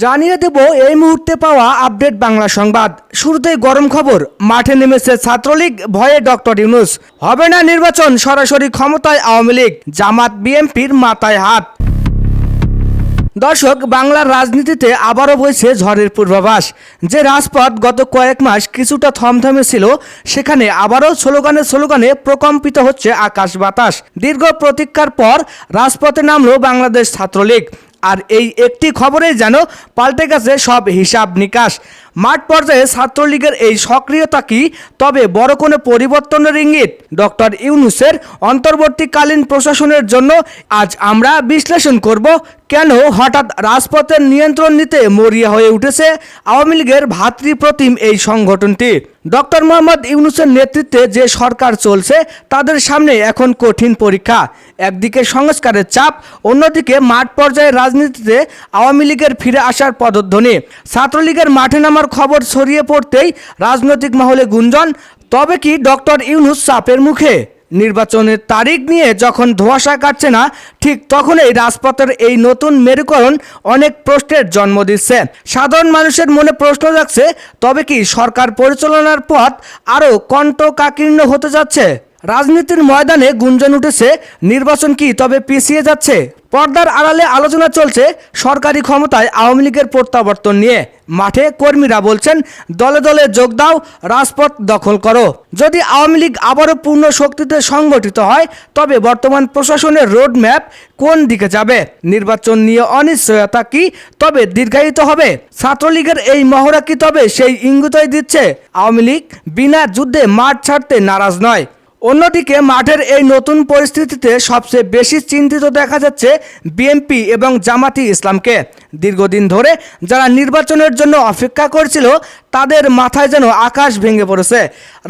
জানিয়ে দেব এই মুহূর্তে পাওয়া আপডেট বাংলা সংবাদ। শুরুতেই গরম খবর, মাঠে নেমেছে ছাত্রলীগ, ভয়ে ডক্টর ইউনূস। হবে না নির্বাচন, সরাসরি ক্ষমতায় আওয়ামী লীগ, জামাত বিএনপির মাথায় হাত। দর্শক, বাংলার রাজনীতিতে আবারও বইছে ঝড়ের পূর্বাভাস। যে রাজপথ গত কয়েক মাস কিছুটা থমথমে ছিল, সেখানে আবারও স্লোগানে প্রকম্পিত হচ্ছে আকাশ বাতাস। দীর্ঘ প্রতীক্ষার পর রাজপথে নামলো বাংলাদেশ ছাত্রলীগ। আর এই একটি খবরেই যেন পাল্টে গেছে সব হিসাব নিকাশ। মাঠ পর্যায়ে ছাত্রলীগের এই সক্রিয়তা কি তবে বড় কোনো পরিবর্তনের ইঙ্গিত? ডক্টর ইউনূসের অন্তর্বর্তীকালীন প্রশাসনের জন্য আজ আমরা বিশ্লেষণ করব কেন হঠাৎ রাজপথের নিয়ন্ত্রণ নিতে মরিয়া হয়ে উঠেছে আওয়ামী লীগের ভাতৃপ্রতিম এই সংগঠনটি। ডক্টর মোহাম্মদ ইউনূসের নেতৃত্বে যে সরকার চলছে, তাদের সামনে এখন কঠিন পরীক্ষা। একদিকে সংস্কারের চাপ, অন্যদিকে মাঠ পর্যায়ে রাজনীতিতে আওয়ামী লীগের ফিরে আসার পদধ্বনি। ছাত্রলীগের মাঠে নামার খবর ছড়িয়ে পড়তেই রাজনৈতিক মহলে গুঞ্জন, তবে কি ডক্টর ইউনূস চাপের মুখে? নির্বাচনের তারিখ নিয়ে যখন ধোঁয়াশা কাটছে না, ঠিক তখনই রাজপথের এই নতুন মেরুকরণ অনেক প্রশ্নের জন্ম দিচ্ছে। সাধারণ মানুষের মনে প্রশ্ন জাগছে, তবে কি সরকার পরিচালনার পথ আরও কণ্টকাকীর্ণ হতে যাচ্ছে? রাজনীতির ময়দানে গুঞ্জন উঠেছে, নির্বাচন কি তবে পিছিয়ে যাচ্ছে? পর্দার আড়ালে আলোচনা চলছে সরকারি ক্ষমতায় আওয়ামী লীগের প্রত্যাবর্তন নিয়ে। মাঠে কর্মীরা বলছেন, দলে দলে যোগ দাও, রাজপথ দখল করো। যদি আওয়ামী লীগ আবারও পূর্ণ শক্তিতে সংগঠিত হয়, তবে বর্তমান প্রশাসনের রোডম্যাপ কোন দিকে যাবে? নির্বাচন নিয়ে অনিশ্চয়তা কি তবে দীর্ঘায়িত হবে? ছাত্রলীগের এই মহড়া কি তবে সেই ইঙ্গিতই দিচ্ছে আওয়ামী লীগ বিনা যুদ্ধে মাঠ ছাড়তে নারাজ নয়? অন্যদিকে মাঠের এই নতুন পরিস্থিতিতে সবচেয়ে বেশি চিন্তিত দেখা যাচ্ছে বিএনপি এবং জামাতি ইসলামকে। দীর্ঘদিন ধরে যারা নির্বাচনের জন্য অপেক্ষা করছিল, তাদের মাথায় যেন আকাশ ভেঙে পড়েছে।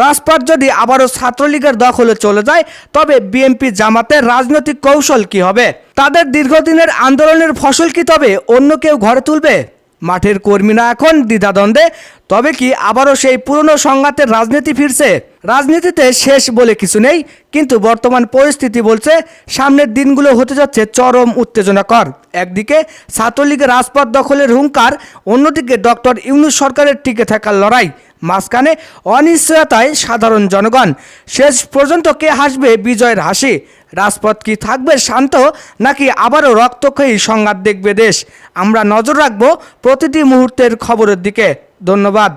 রাজপথ যদি আবারও ছাত্রলীগের দখলে চলে যায়, তবে বিএনপি জামাতের রাজনৈতিক কৌশল কি হবে? তাদের দীর্ঘদিনের আন্দোলনের ফসল কি তবে অন্য কেউ ঘরে তুলবে? মাঠের কর্মীরা এখন দ্বিধাদ্বন্দ্বে। তবে কি আবারও সেই পুরনো সংঘাতের রাজনীতি ফিরছে? রাজনীতিতে শেষ বলে কিছু নেই, কিন্তু বর্তমান পরিস্থিতি বলছে সামনের দিনগুলো হতে যাচ্ছে চরম উত্তেজনাকর। একদিকে ছাত্রলীগের রাজপথ দখলের হুঙ্কার, অন্যদিকে ডক্টর ইউনূস সরকারের টিকে থাকার লড়াই। মাঝখানে অনিশ্চয়তায় সাধারণ জনগণ। শেষ পর্যন্ত কে হাসবে বিজয়ের হাসি? রাজপথ কি থাকবে শান্ত, নাকি আবারও রক্তক্ষয়ী সংঘাত দেখবে দেশ? আমরা নজর রাখবো প্রতিটি মুহূর্তের খবরের দিকে। ধন্যবাদ।